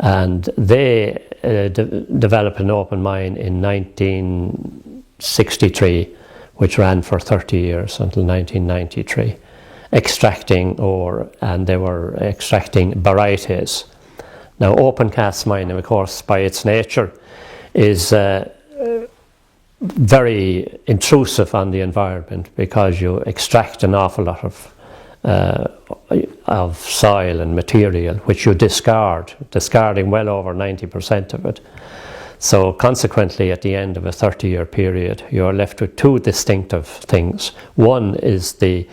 And they developed an open mine in 1963, which ran for 30 years until 1993, extracting ore, and they were extracting barytes. Now, open cast mining, of course, by its nature, is very intrusive on the environment, because you extract an awful lot of soil and material, which you discarding well over 90% of it. So consequently, at the end of a 30-year period, you're left with two distinctive things. One is the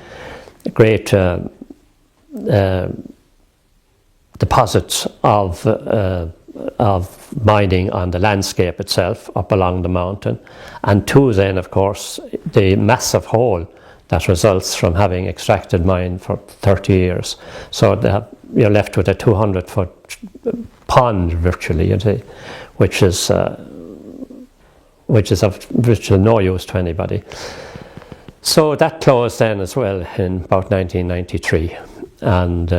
great deposits of mining on the landscape itself up along the mountain, and two, then of course, the massive hole that results from having extracted mine for 30 years. So you're left with a 200-foot pond virtually, which is of virtually no use to anybody. So that closed then as well in about 1993, and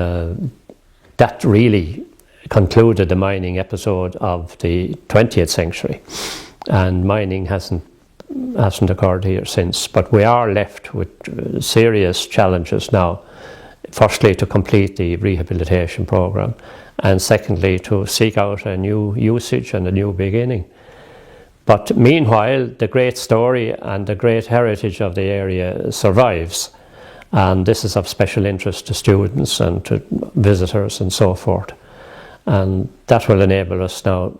that really concluded the mining episode of the 20th century, and mining hasn't occurred here since. But we are left with serious challenges now. Firstly, to complete the rehabilitation program, and secondly, to seek out a new usage and a new beginning. But meanwhile, the great story and the great heritage of the area survives, and this is of special interest to students and to visitors and so forth. And that will enable us now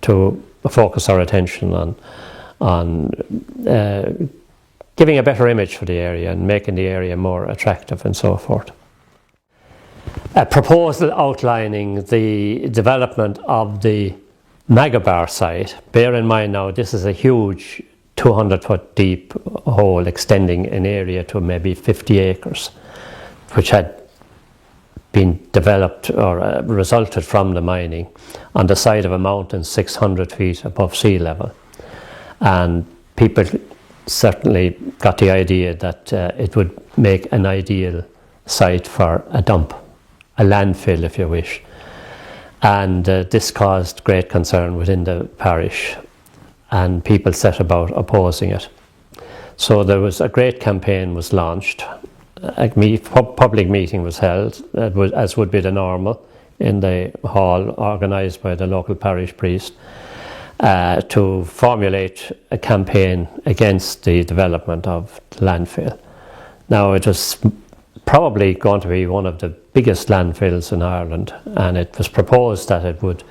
to focus our attention on giving a better image for the area and making the area more attractive and so forth. A proposal outlining the development of the Magabar site. Bear in mind now, this is a huge 200-foot deep hole extending in area to maybe 50 acres, which had been developed or resulted from the mining on the side of a mountain 600 feet above sea level. And people certainly got the idea that it would make an ideal site for a dump, a landfill if you wish. And this caused great concern within the parish, and people set about opposing it. So there was a great campaign was launched. A public meeting was held, as would be the normal, in the hall, organised by the local parish priest, to formulate a campaign against the development of the landfill. Now, it was probably going to be one of the biggest landfills in Ireland, and it was proposed that it would,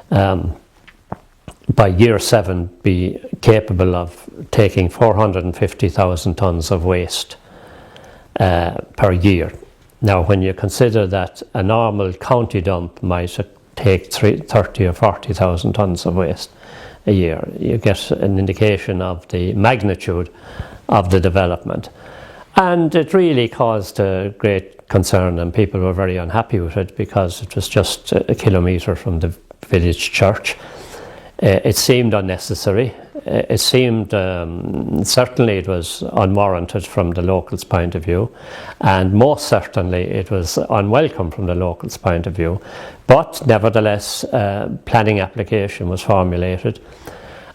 by year 7, be capable of taking 450,000 tonnes of waste per year. Now, when you consider that a normal county dump might take 30 or 40,000 tonnes of waste a year, you get an indication of the magnitude of the development. And it really caused a great concern, and people were very unhappy with it, because it was just a kilometre from the village church. It seemed unnecessary. It seemed, certainly it was unwarranted from the locals' point of view, and most certainly it was unwelcome from the locals' point of view. But nevertheless, planning application was formulated,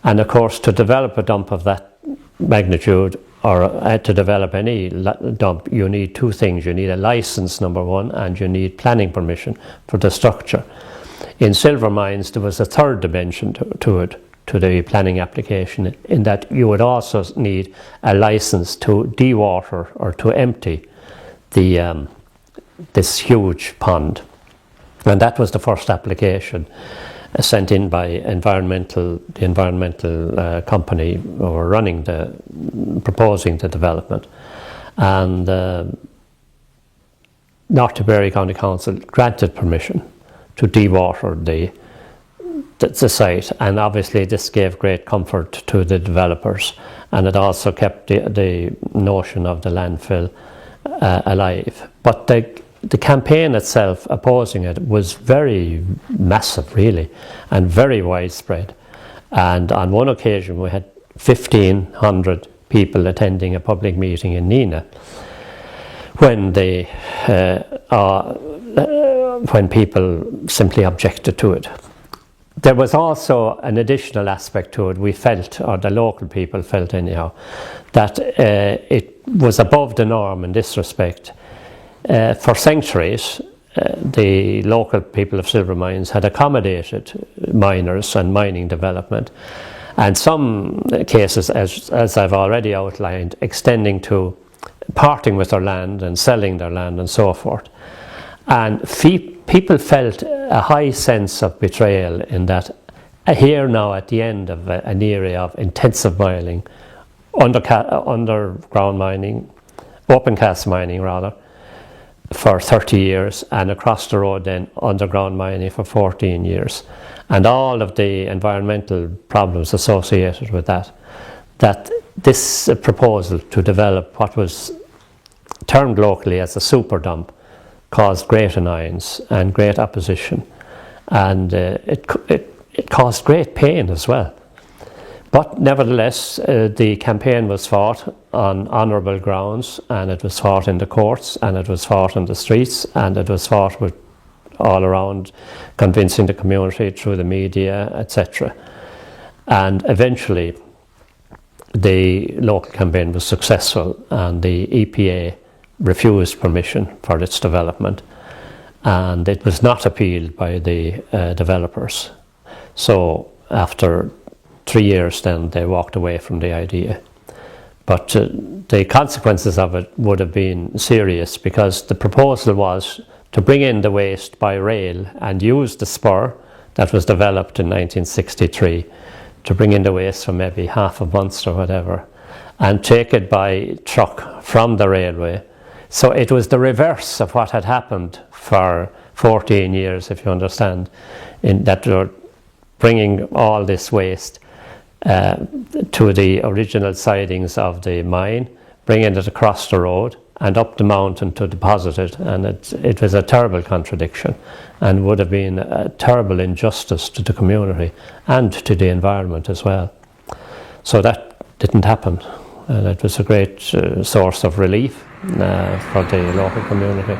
and of course, to develop a dump of that magnitude, or to develop any dump, you need two things. You need a license, number one, and you need planning permission for the structure. In Silvermines, there was a third dimension to it, to the planning application, in that you would also need a license to dewater or to empty this huge pond. And that was the first application sent in by the environmental company who were proposing the development. And North Tipperary County Council granted permission to dewater the site, and obviously this gave great comfort to the developers, and it also kept the notion of the landfill alive. But the campaign itself opposing it was very massive, really, and very widespread. And on one occasion we had 1,500 people attending a public meeting in Nina, when the when people simply objected to it. There was also an additional aspect to it. We felt, or the local people felt anyhow, that it was above the norm in this respect. For centuries, the local people of Silvermines had accommodated miners and mining development, and some cases, as I've already outlined, extending to parting with their land and selling their land and so forth. And people felt a high sense of betrayal in that here now at the end of an era of intensive mining, underground mining, open cast mining rather, for 30 years, and across the road then underground mining for 14 years, and all of the environmental problems associated with that this proposal to develop what was termed locally as a super dump caused great annoyance and great opposition, and it caused great pain as well. But nevertheless, the campaign was fought on honourable grounds, and it was fought in the courts, and it was fought in the streets, and it was fought with all around, convincing the community through the media, etc. And eventually the local campaign was successful, and the EPA refused permission for its development, and it was not appealed by the developers. So after 3 years then they walked away from the idea. But the consequences of it would have been serious, because the proposal was to bring in the waste by rail and use the spur that was developed in 1963 to bring in the waste from maybe half a month or whatever, and take it by truck from the railway. So it was the reverse of what had happened for 14 years, if you understand, in that you're bringing all this waste to the original sidings of the mine, bringing it across the road and up the mountain to deposit it, and it was a terrible contradiction and would have been a terrible injustice to the community and to the environment as well. So that didn't happen, and it was a great source of relief for the local community.